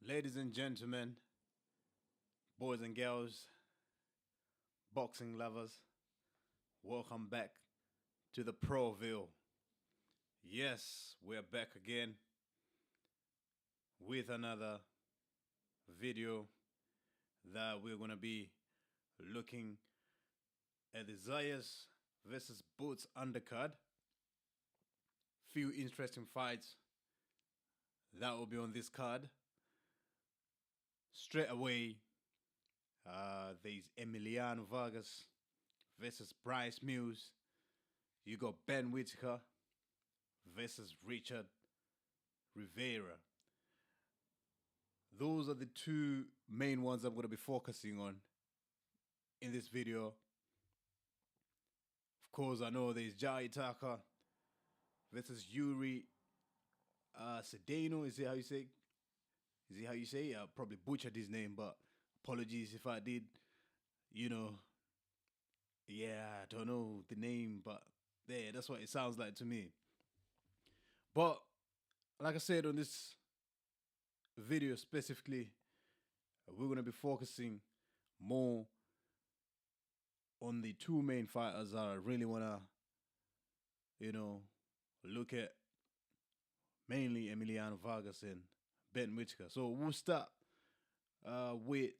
Ladies and gentlemen, boys and girls, boxing lovers, welcome back to TheProView. Yes, we're back again with another video that we're going to be looking at the Zayas Vs Boots undercard. Few interesting fights that will be on this card. Straight away, there's Emiliano Vargas versus Bryce Mills. You got Ben Whittaker versus Richard Rivera. Those are the two main ones I'm going to be focusing on in this video. Of course, I know there's Jai Tucker versus Yuri Sedano. Is it how you say? Is it how you say? I probably butchered his name, but apologies if I did. Yeah, I don't know the name, but yeah, that's what it sounds like to me. But like I said on this video specifically, we're going to be focusing more on the two main fighters that I really want to, look at. Mainly Emiliano Vargas and Ben Whittaker. So we'll start with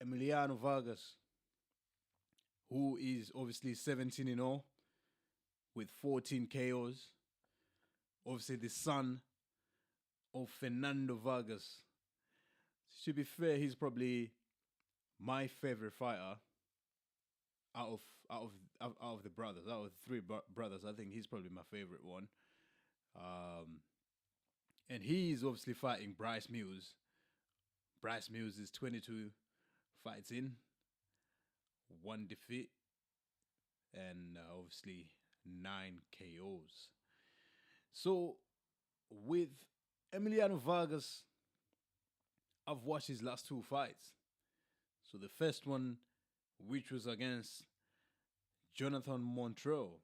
Emiliano Vargas, who is obviously 17-0 with 14 KOs. Obviously the son of Fernando Vargas. To be fair, he's probably my favorite fighter out of the brothers. Out of the three brothers, I think he's probably my favorite one. And he's obviously fighting Bryce Mills. Bryce Mills is 22 fights in, 1 defeat, and obviously 9 KOs. So with Emiliano Vargas, I've watched his last 2 fights. So the first one, which was against Jonathan Montreux.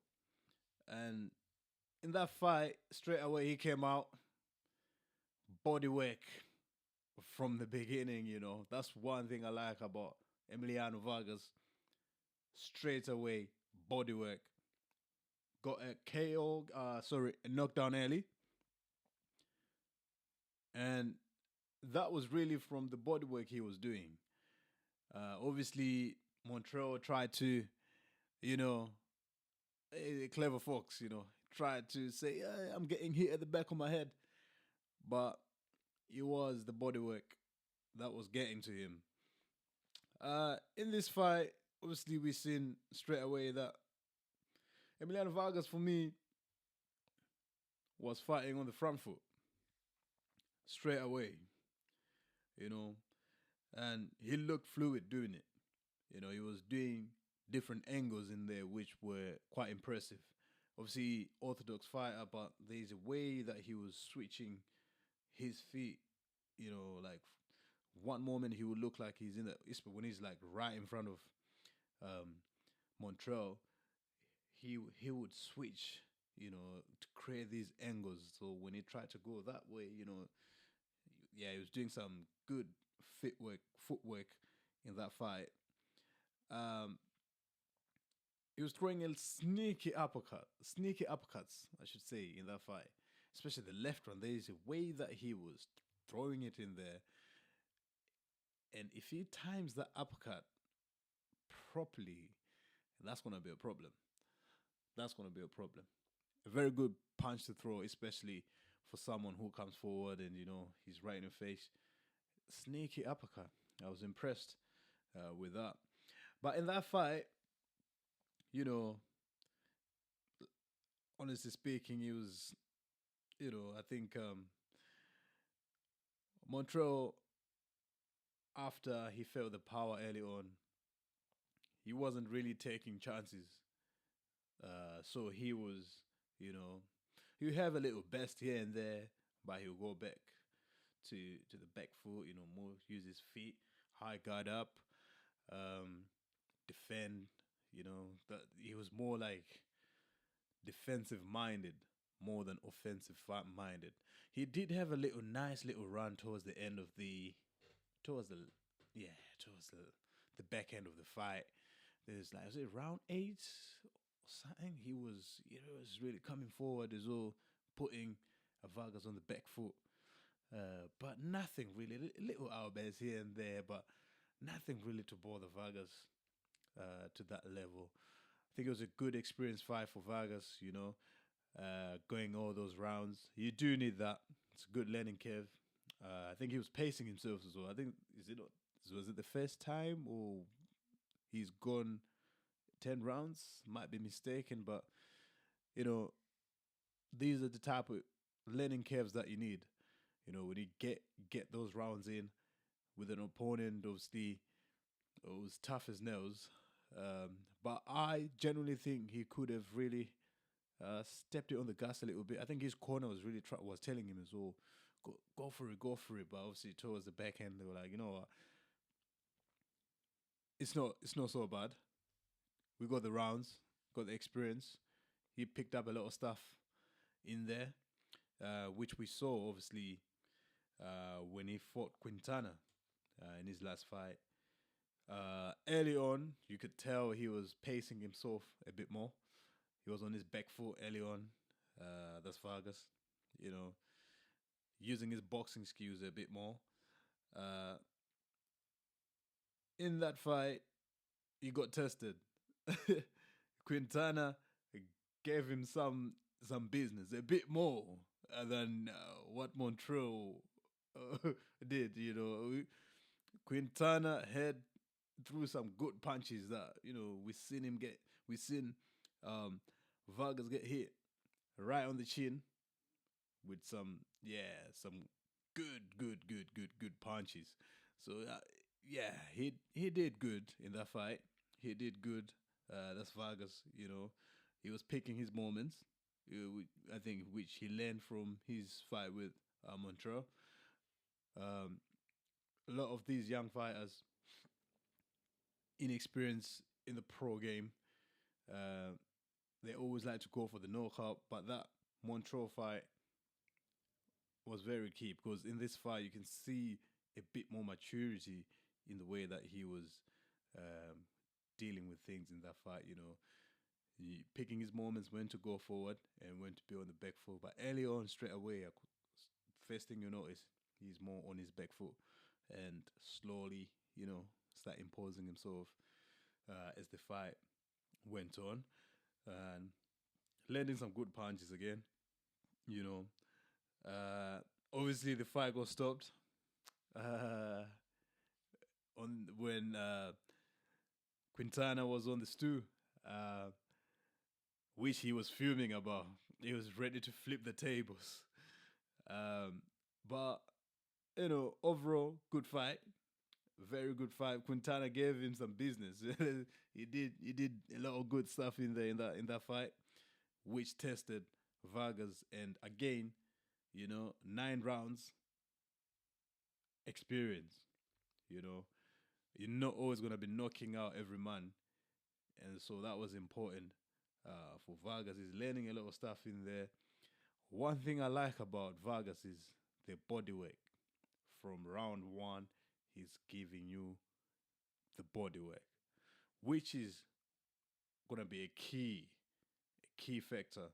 And in that fight, straight away he came out. Body work from the beginning, That's one thing I like about Emiliano Vargas. Straight away, body work. Got a KO, a knockdown early. And that was really from the body work he was doing. Obviously, Montreux tried to, a clever fox, tried to say, I'm getting hit at the back of my head. But it was the bodywork that was getting to him. In this fight, obviously we've seen straight away that Emiliano Vargas, for me, was fighting on the front foot. Straight away. And he looked fluid doing it. He was doing different angles in there which were quite impressive. Obviously, orthodox fighter, but there's a way that he was switching his feet, like one moment he would look like he's when he's like right in front of Montreux, he would switch, to create these angles. So when he tried to go that way, he was doing some good footwork in that fight. He was throwing a sneaky uppercuts, I should say, in that fight. Especially the left one. There is a way that he was throwing it in there. And if he times that uppercut properly, that's going to be a problem. A very good punch to throw, especially for someone who comes forward and, he's right in the face. Sneaky uppercut. I was impressed with that. But in that fight, honestly speaking, he was... I think Montreux, after he felt the power early on, he wasn't really taking chances. So he was, he'll have a little best here and there, but he'll go back to the back foot, more use his feet, high guard up, defend, that he was more like defensive minded more than offensive minded. He did have a nice little run towards the end of the towards the towards the back end of the fight. There's like, was it round 8 or something? He was really coming forward as well, putting Vargas on the back foot. But nothing really, little outbears here and there, but nothing really to bother Vargas to that level. I think it was a good experience fight for Vargas, going all those rounds. You do need that. It's a good learning curve. I think he was pacing himself as well. I think, was it the first time or he's gone 10 rounds? Might be mistaken, but, these are the type of learning curves that you need. When you get those rounds in with an opponent, obviously, it was tough as nails. But I generally think he could have really stepped it on the gas a little bit. I think his corner was really was telling him as well, go for it, go for it. But obviously towards the back end, they were like, you know what, it's not so bad. We got the rounds, got the experience. He picked up a lot of stuff in there, which we saw obviously when he fought Quintana in his last fight. Early on, you could tell he was pacing himself a bit more. He was on his back foot early on. That's Vargas, using his boxing skills a bit more. In that fight, he got tested. Quintana gave him some business, a bit more than what Montreal did. Quintana threw some good punches that we seen Vargas get hit right on the chin with some good punches. So he did good in that fight. He did good. That's Vargas. He was picking his moments. I think which he learned from his fight with Montreal. A lot of these young fighters, inexperienced in the pro game, they always like to go for the knockout, but that Montreal fight was very key because in this fight you can see a bit more maturity in the way that he was dealing with things in that fight. Picking his moments, when to go forward and when to be on the back foot. But early on, straight away, first thing you notice, he's more on his back foot and slowly, start imposing himself as the fight went on and landing some good punches again. Obviously the fight got stopped on when Quintana was on the stool, which he was fuming about. He was ready to flip the tables. But overall, good fight. Very good fight. Quintana gave him some business. he did a lot of good stuff in that fight, which tested Vargas. And again, 9 rounds experience. You're not always gonna be knocking out every man, and so that was important for Vargas. He's learning a lot of stuff in there. One thing I like about Vargas is the body work. From round 1, he's giving you the body work, which is gonna be a key factor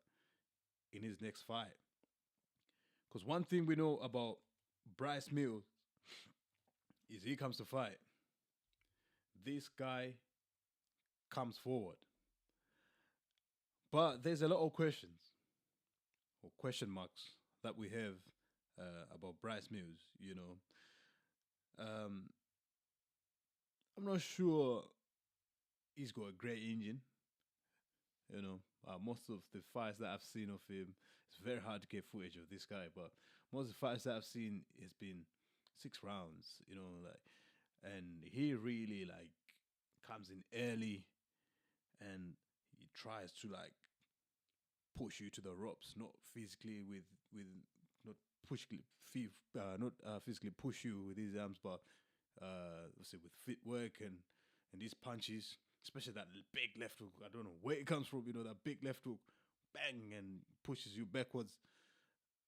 in his next fight. Because one thing we know about Bryce Mills is he comes to fight. This guy comes forward. But there's a lot of questions or question marks that we have about Bryce Mills, I'm not sure he's got a great engine. Most of the fights that I've seen of him, it's very hard to get footage of this guy, but most of the fights that I've seen has been 6 rounds, and he really comes in early and he tries to push you to the ropes, not physically not physically push you with his arms, but with footwork and these punches, especially that big left hook. I don't know where it comes from, that big left hook, bang, and pushes you backwards.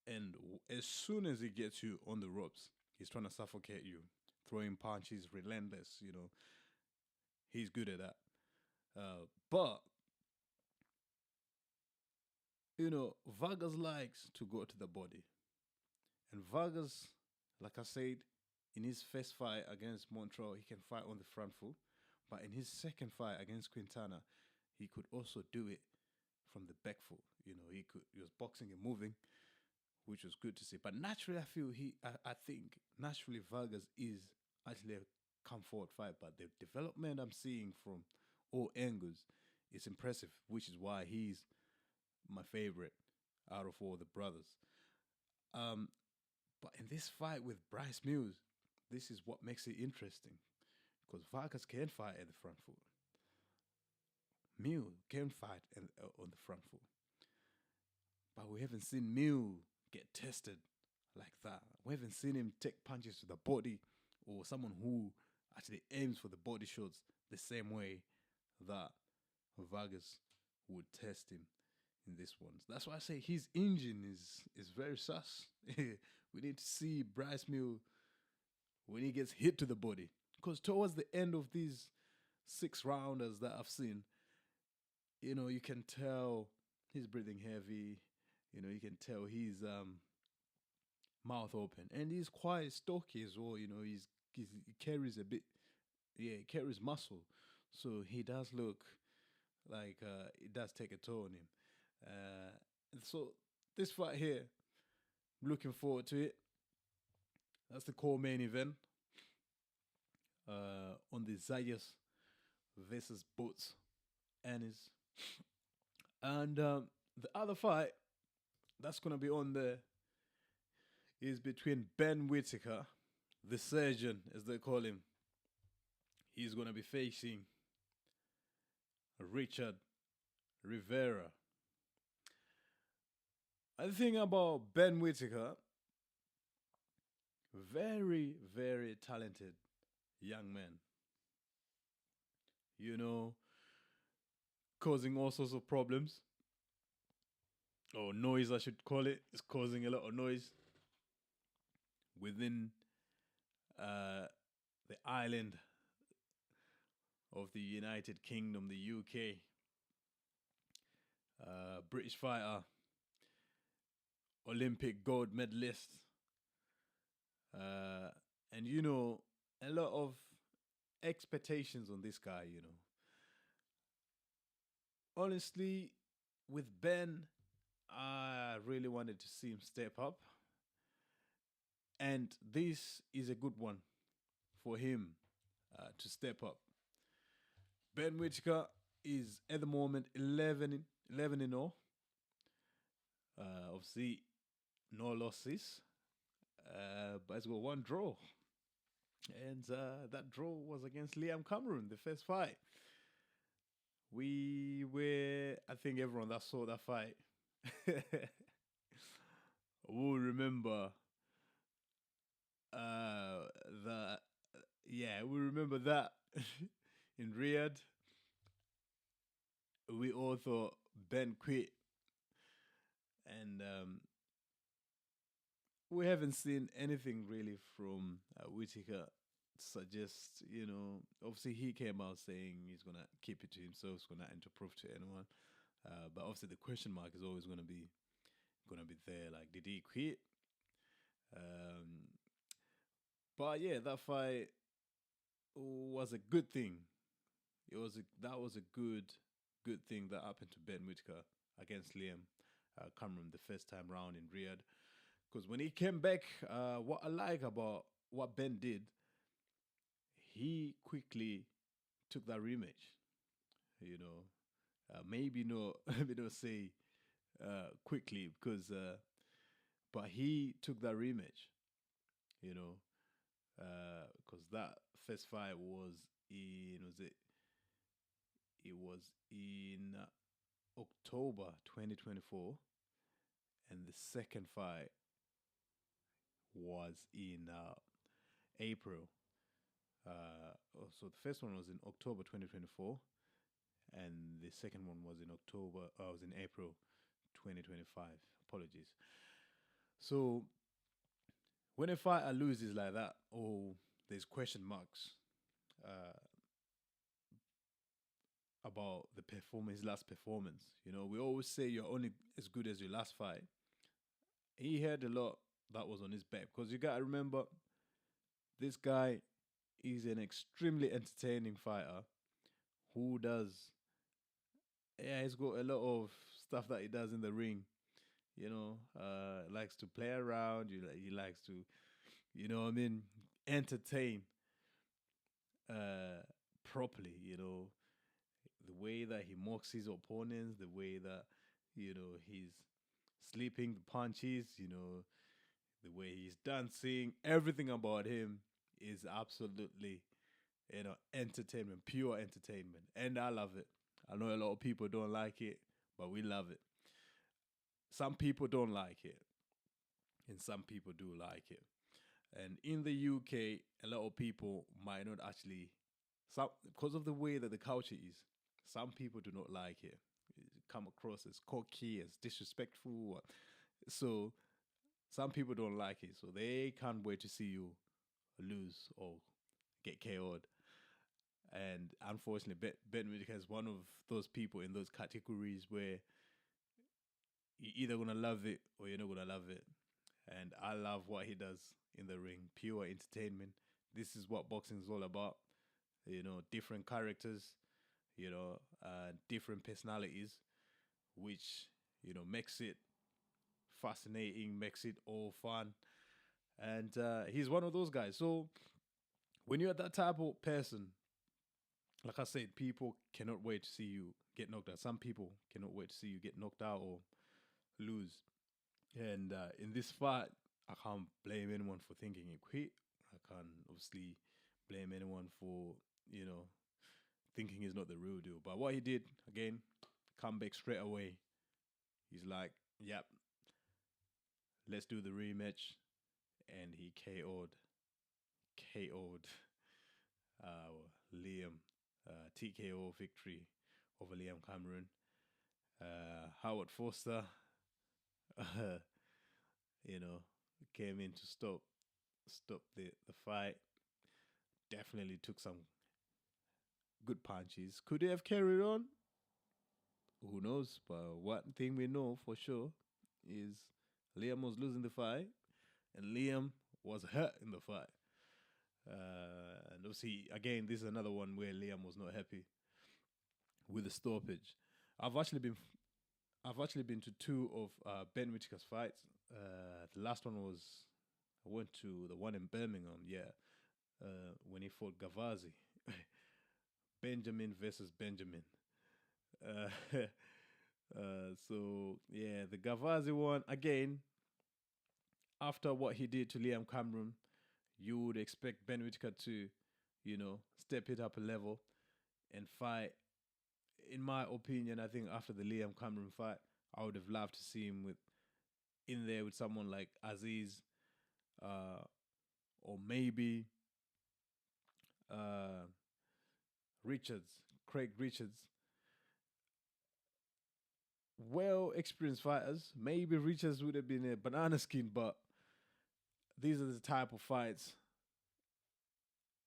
And as soon as he gets you on the ropes, he's trying to suffocate you throwing punches, relentless. He's good at that. But Vargas likes to go to the body, and Vargas, like I said, in his first fight against Montreal, he can fight on the front foot, but in his second fight against Quintana, he could also do it from the back foot. He was boxing and moving, which was good to see. But naturally, I think naturally Vargas is actually a come forward fight. But the development I'm seeing from all angles is impressive, which is why he's my favorite out of all the brothers. But in this fight with Bryce Mills, this is what makes it interesting, because Vargas can fight at the front foot. Mills can fight on the front foot. But we haven't seen Mills get tested like that. We haven't seen him take punches to the body, or someone who actually aims for the body shots the same way that Vargas would test him in this one. That's why I say his engine is very sus. We need to see Bryce Mills when he gets hit to the body. Because towards the end of these 6 rounders that I've seen, you can tell he's breathing heavy. You can tell he's mouth open. And he's quite stocky as well. He carries a bit, he carries muscle. So he does look like it does take a toll on him. So this fight here, looking forward to it. That's the core main event on the Zayas Vs Boots Annis. And the other fight that's going to be on there is between Ben Whittaker, the surgeon, as they call him. He's going to be facing Richard Rivera. The thing about Ben Whittaker, very, very talented young man. Causing all sorts of problems. Or noise, I should call it. It's causing a lot of noise within the island of the United Kingdom, the UK. British fighter, Olympic gold medalist. And a lot of expectations on this guy, Honestly, with Ben, I really wanted to see him step up. And this is a good one for him to step up. Ben Whittaker is at the moment 11-0. Obviously, no losses. But he's got 1 draw. And that draw was against Liam Cameron, the first fight. I think everyone that saw that fight will remember we remember that in Riyadh. We all thought Ben quit. And we haven't seen anything really from Whittaker suggest, obviously he came out saying he's going to keep it to himself, he's going to prove to anyone. But obviously the question mark is always going to be there. Like, did he quit? But yeah, that fight was a good thing. That was a good thing that happened to Ben Whittaker against Liam Cameron the first time round in Riyadh. Because when he came back, what I like about what Ben did, he quickly took that rematch. Maybe not say quickly, because but he took that rematch. Because that first fight was in October 2024, and the second fight was in April. So the first one was in October 2024, and the second one was in April 2025. Apologies. So when a fighter loses like that, or there's question marks uh, about the performance, his last performance. You know, we always say you're only as good as your last fight. He had a lot that was on his back because you gotta remember this guy is an extremely entertaining fighter who does. Yeah, he's got a lot of stuff that he does in the ring. You know, likes to play around. He likes to, you know, what I mean, entertain uh, properly. You know, the way that he mocks his opponents, the way that he's sleeping the punches. You know, the way he's dancing, everything about him is absolutely, entertainment, pure entertainment. And I love it. I know a lot of people don't like it, but we love it. Some people don't like it, and some people do like it. And in the UK, a lot of people might not actually, because of the way that the culture is, some people do not like it. It come across as cocky, as disrespectful. So some people don't like it, so they can't wait to see you lose or get KO'd. And unfortunately, Ben Whittaker is one of those people in those categories where you're either gonna love it or you're not gonna love it. And I love what he does in the ring, pure entertainment. This is what boxing is all about. You know, different characters, different personalities, which makes it fascinating, makes it all fun. And he's one of those guys. So when you're that type of person, like I said, people cannot wait to see you get knocked out. Some people cannot wait to see you get knocked out or lose. And in this fight, I can't blame anyone for thinking he quit. I can't obviously blame anyone for, thinking he's not the real deal. But what he did, again, come back straight away. He's like, yep, let's do the rematch. And he KO'd Liam, TKO victory over Liam Cameron. Howard Foster, came in to stop the fight. Definitely took some good punches. Could they have carried on? Who knows? But one thing we know for sure is Liam was losing the fight, and Liam was hurt in the fight. And obviously, again, this is another one where Liam was not happy with the stoppage. I've actually been to two of Ben Whittaker's fights. The last one was I went to the one in Birmingham. Yeah, when he fought Gavazi, Benjamin versus Benjamin. So yeah, the Gavazi one again. After what he did to Liam Cameron, you would expect Ben Whittaker to, step it up a level and fight. In my opinion, I think after the Liam Cameron fight, I would have loved to see him in there with someone like Aziz, or maybe Craig Richards. Well experienced fighters. Maybe Richards would have been a banana skin, but these are the type of fights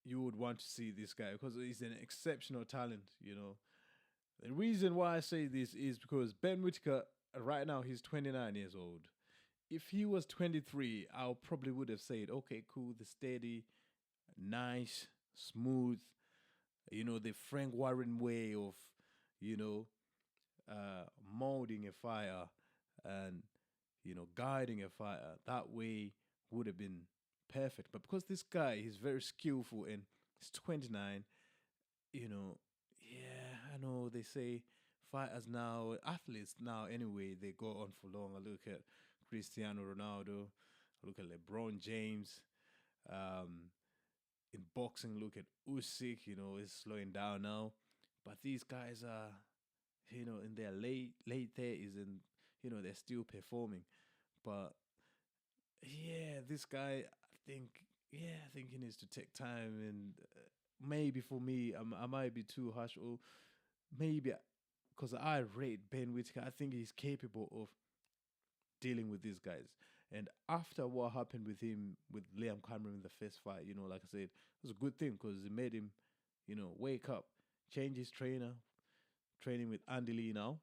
you would want to see this guy because he's an exceptional talent, The reason why I say this is because Ben Whittaker, right now, he's 29 years old. If he was 23, I probably would have said, okay, cool, the steady, nice, smooth, the Frank Warren way of, molding a fighter and, guiding a fighter. That way would have been perfect. But because this guy is very skillful and he's 29, I know they say fighters now, athletes now anyway, they go on for long. I look at Cristiano Ronaldo, I look at LeBron James. In boxing, look at Usyk, is slowing down now. But these guys are, in their late 30s and, they're still performing. But yeah, this guy, I think he needs to take time and maybe for me, I might be too harsh or maybe because I rate Ben Whittaker, I think he's capable of dealing with these guys. And after what happened with him, with Liam Cameron in the first fight, like I said, it was a good thing because it made him, wake up, change his trainer, training with Andy Lee now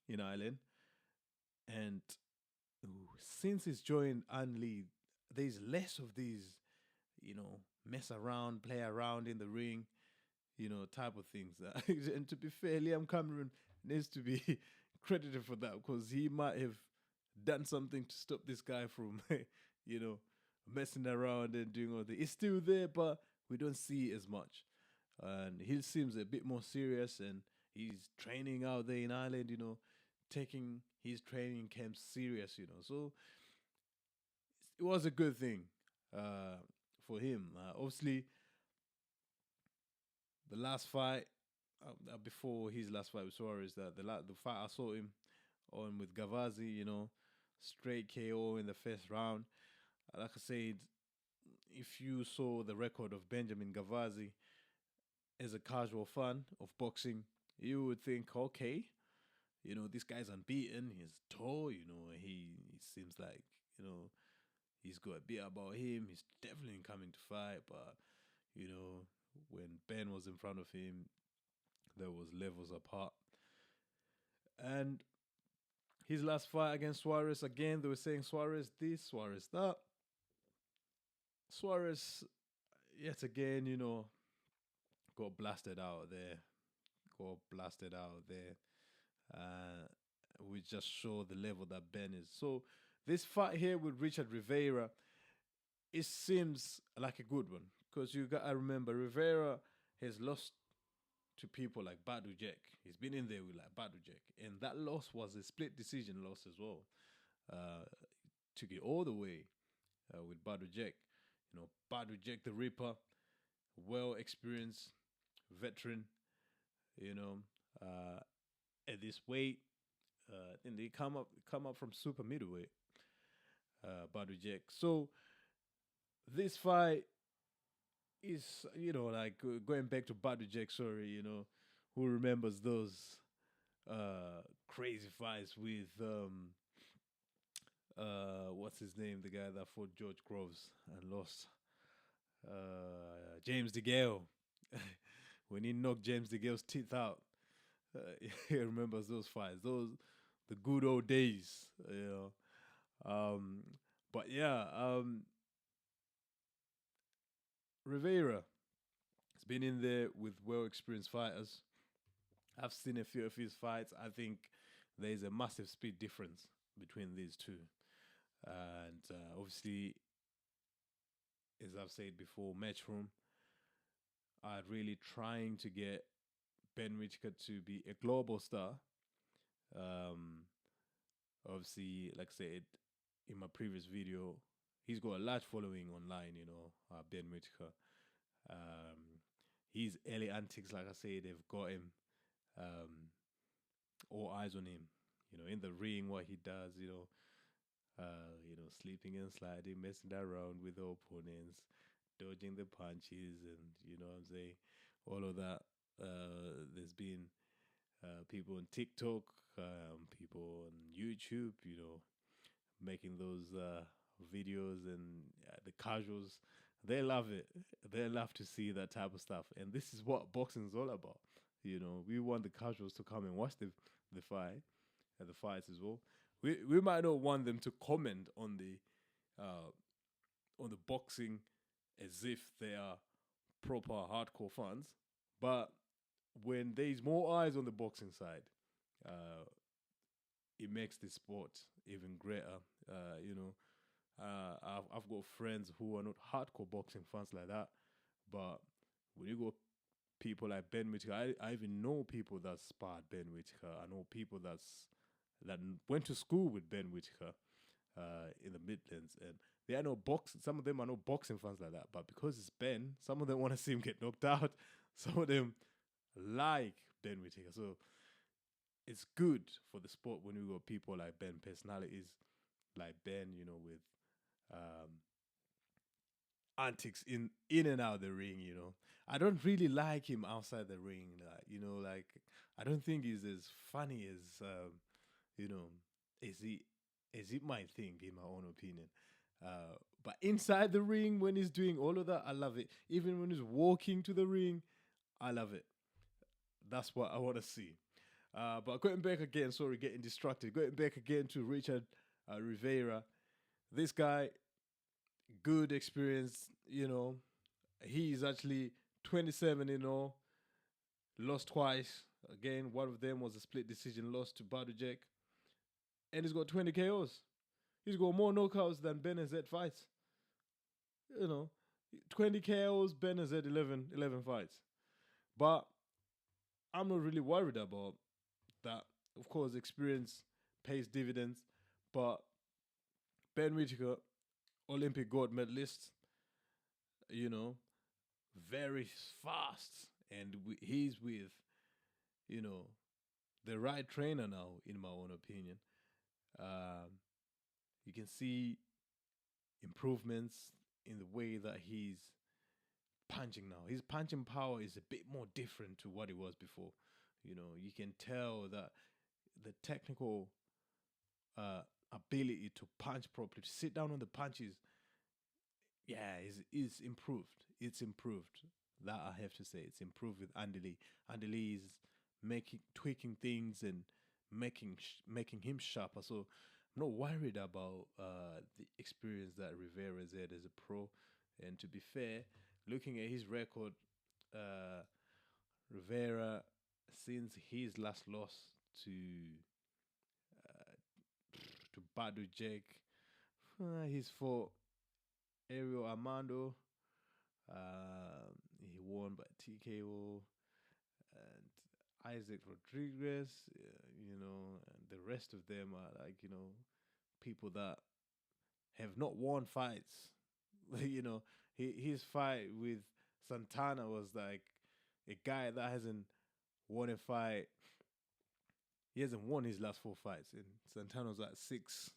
in Ireland. And since he's joined Andy Lee, there's less of these, mess around, play around in the ring, type of things. And to be fair, Liam Cameron needs to be credited for that because he might have done something to stop this guy from, messing around and doing all that. It's still there, but we don't see it as much. And he seems a bit more serious, and he's training out there in Ireland, taking his training camp serious, So it was a good thing for him. Obviously, the last fight, before his last fight with Suarez, the fight I saw him on with Gavazi, straight KO in the first round. Like I said, if you saw the record of Benjamin Gavazi as a casual fan of boxing, you would think, okay, this guy's unbeaten. He's tall, he seems like, he's got a bit about him. He's definitely coming to fight, but, when Ben was in front of him, there was levels apart. And his last fight against Suarez, again, they were saying Suarez this, Suarez that. Suarez, yet again, got blasted out there. We just show the level that Ben is. So this fight here with Richard Rivera, it seems like a good one because you got to remember Rivera has lost to people like Badu Jack. He's been in there with like Badu Jack, and that loss was a split decision loss as well. Took it all the way with Badu Jack. Badu Jack the Ripper, well experienced veteran. At this weight, and they come up from super middleweight. Badu Jack. So this fight is, like going back to Badu Jack, sorry, who remembers those crazy fights with what's his name, the guy that fought George Groves and lost, James DeGale. When he knocked James DeGale's teeth out, he remembers those fights, the good old days, But yeah, Rivera has been in there with well-experienced fighters. I've seen a few of his fights. I think there's a massive speed difference between these two. And obviously, as I've said before, Matchroom are really trying to get Ben Whittaker to be a global star. Obviously, like I said in my previous video, he's got a large following online, Ben Whittaker. His early antics, like I said, they've got him, all eyes on him, in the ring, what he does, sleeping and sliding, messing around with the opponents, dodging the punches, and what I'm saying, all of that. There's been people on TikTok, people on YouTube, making those videos, and the casuals, they love it. They love to see that type of stuff, and this is what boxing is all about. We want the casuals to come and watch the fights as well. We might not want them to comment on the boxing as if they are proper hardcore fans, but when there's more eyes on the boxing side, it makes the sport even greater. I've got friends who are not hardcore boxing fans like that, but when you go people like Ben Whittaker, I even know people that sparred Ben Whittaker. I know people that went to school with Ben Whittaker in the Midlands, and they are no boxing. Some of them are no boxing fans like that, but because it's Ben, some of them want to see him get knocked out. Some of them like Ben Whittaker. So it's good for the sport when we got people like Ben, personalities like Ben, with antics in and out of the ring. I don't really like him outside the ring. I don't think he's as funny as as he as it might think, in my own opinion. But inside the ring, when he's doing all of that, I love it. Even when he's walking to the ring, I love it. That's what I want to see. But going back again, sorry, getting distracted. Going back again to Richard Rivera. This guy, good experience, He's actually 27 lost twice. Again, one of them was a split decision loss to Badujek. And he's got 20 KOs. He's got more knockouts than Ben Azet fights. 20 KOs, Ben Azet 11 fights. But I'm not really worried about that. Of course, experience pays dividends. But Ben Whittaker, Olympic gold medalist, very fast. And he's with, the right trainer now, in my own opinion. You can see improvements in the way that he's punching now. His punching power is a bit more different to what it was before. You can tell that the technical ability to punch properly, to sit down on the punches, is improved. It's improved. That I have to say, it's improved with Andy Lee. Andy Lee is tweaking things and making him sharper. So I'm not worried about the experience that Rivera's had as a pro. And to be fair, looking at his record, Rivera, since his last loss to Badu Jake, he's fought Ariel Armando. He won by TKO, and Isaac Rodriguez, and the rest of them are like, people that have not won fights. His fight with Santana was like a guy that hasn't won a fight. He hasn't won his last 4 fights, and Santana's like six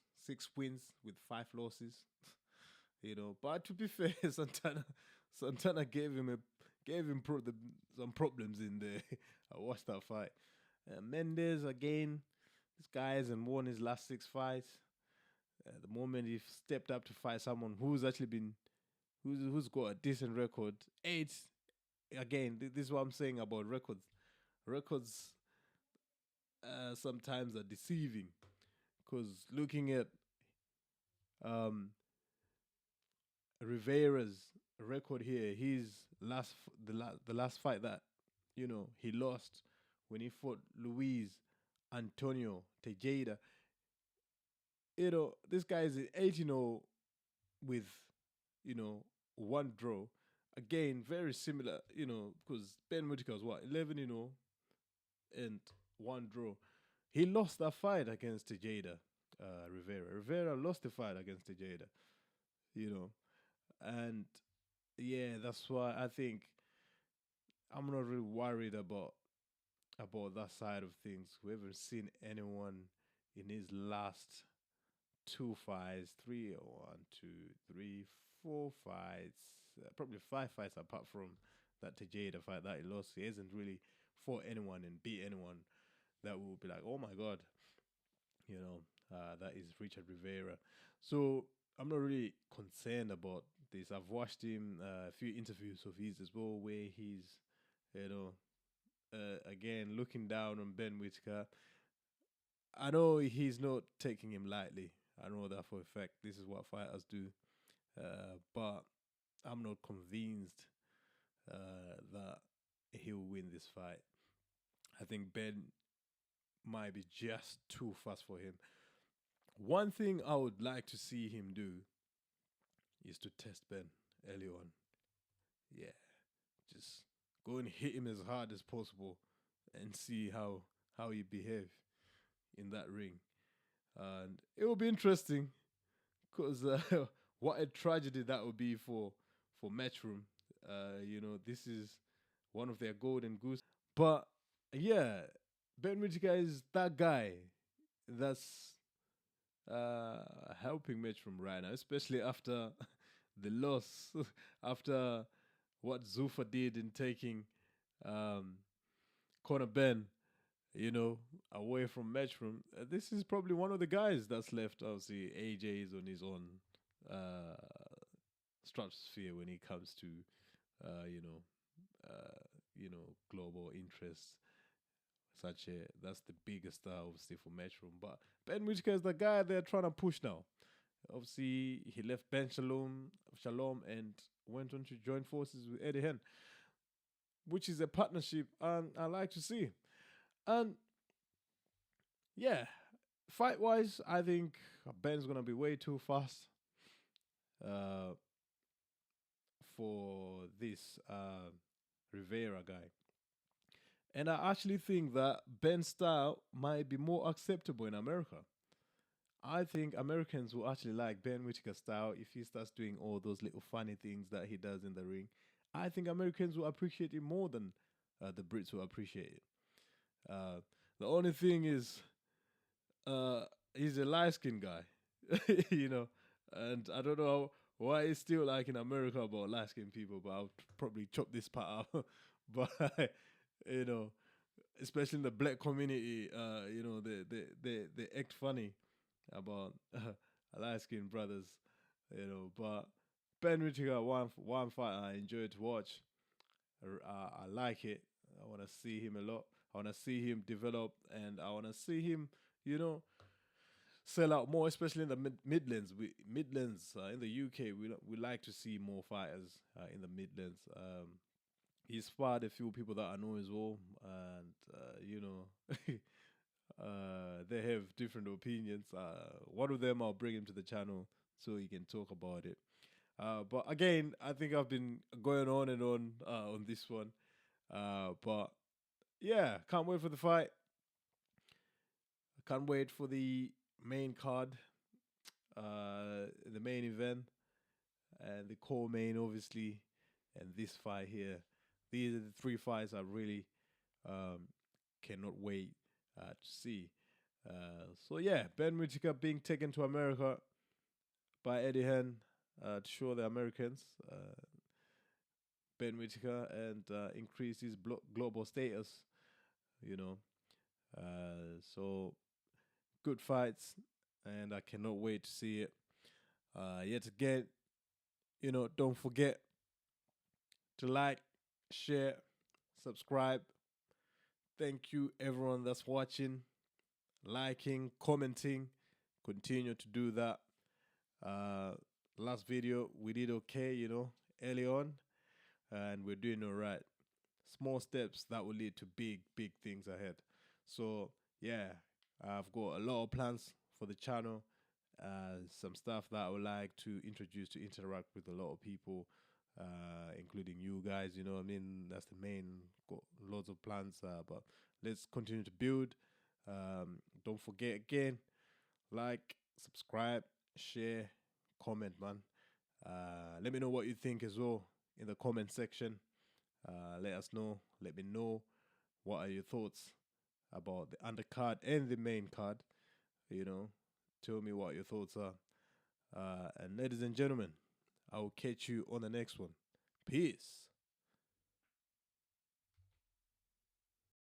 wins with 5 losses. But to be fair, Santana gave him some problems in there. I watched that fight. Mendes again. This guy hasn't won his last 6 fights. The moment he stepped up to fight someone who's got a decent record, 8. Again, this is what I'm saying about records. Records sometimes are deceiving, because looking at Rivera's record here, the last fight that he lost when he fought Luis Antonio Tejeda. This guy is 8-0 with 1 draw. Again, very similar, because Ben Whittaker was 11-0 and 1 draw. He lost that fight against Tejeda, Rivera. Rivera lost the fight against Tejeda, and that's why I think I'm not really worried about that side of things. We haven't seen anyone in his last 2 fights, 4 fights, probably 5 fights apart from that Tejeda fight that he lost. He hasn't really fought anyone and beat anyone that will be like, oh my God, that is Richard Rivera. So I'm not really concerned about this. I've watched him a few interviews of his as well, where he's, again, looking down on Ben Whittaker. I know he's not taking him lightly. I know that for a fact. This is what fighters do. But I'm not convinced that he'll win this fight. I think Ben might be just too fast for him. One thing I would like to see him do is to test Ben early on. Yeah. Just go and hit him as hard as possible and see how he behave in that ring. And it will be interesting, because what a tragedy that would be for Matchroom. This is one of their golden goose. But yeah, Ben Whittaker is that guy that's helping Matchroom right now, especially after the loss, after what Zuffa did in taking Conor Ben. you know, away from Matchroom, this is probably one of the guys that's left. Obviously, AJ is on his own uh, stratosphere when it comes to, uh, you know, global interests. That's the biggest star obviously for Matchroom. But Ben Whittaker is the guy they're trying to push now. Obviously, he left Ben Shalom, and went on to join forces with Eddie Hearn, which is a partnership and I like to see. And yeah, fight wise, I think Ben's gonna be way too fast uh, for this Rivera guy. And I actually think that Ben's style might be more acceptable in America. I think Americans will actually like Ben Whittaker's style if he starts doing all those little funny things that he does in the ring. I think Americans will appreciate it more than the Brits will appreciate it. Uh, the only thing is, uh, he's a light skinned guy, you know, and I don't know why it's still like in America about light skinned people, but I'll probably chop this part out. But, you know, especially in the black community, you know, they act funny about light skinned brothers, you know. But Ben Whittaker, one fight I enjoyed to watch. I like it. I want to see him a lot. I want to see him develop, and I want to see him, you know, sell out more, especially in the Midlands. Midlands in the UK, we like to see more fighters in the Midlands. He's sparred a few people that I know as well, and you know, they have different opinions. One of them I'll bring him to the channel so he can talk about it. But again, I think I've been going on and on this one. But yeah, can't wait for the fight. Can't wait for the main card, the main event, and the core main, obviously, and this fight here. These are the three fights I really cannot wait to see. So yeah, Ben Whittaker being taken to America by Eddie Hearn to show the Americans Ben Whittaker and increase his global status. You know, so good fights, and I cannot wait to see it. Yet again, you know, don't forget to like, share, subscribe. Thank you, everyone that's watching, liking, commenting. Continue to do that. Last video, we did okay, you know, early on, and we're doing all right. Small steps that will lead to big, big things ahead. So, yeah, I've got a lot of plans for the channel. Some stuff that I would like to introduce to interact with a lot of people, including you guys. You know what I mean? That's the main. Got loads of plans, but let's continue to build. Don't forget again, like, subscribe, share, comment, man. Let me know what you think as well in the comment section. Let us know. Let me know what are your thoughts about the undercard and the main card. You know, tell me what your thoughts are. And ladies and gentlemen, I will catch you on the next one. Peace.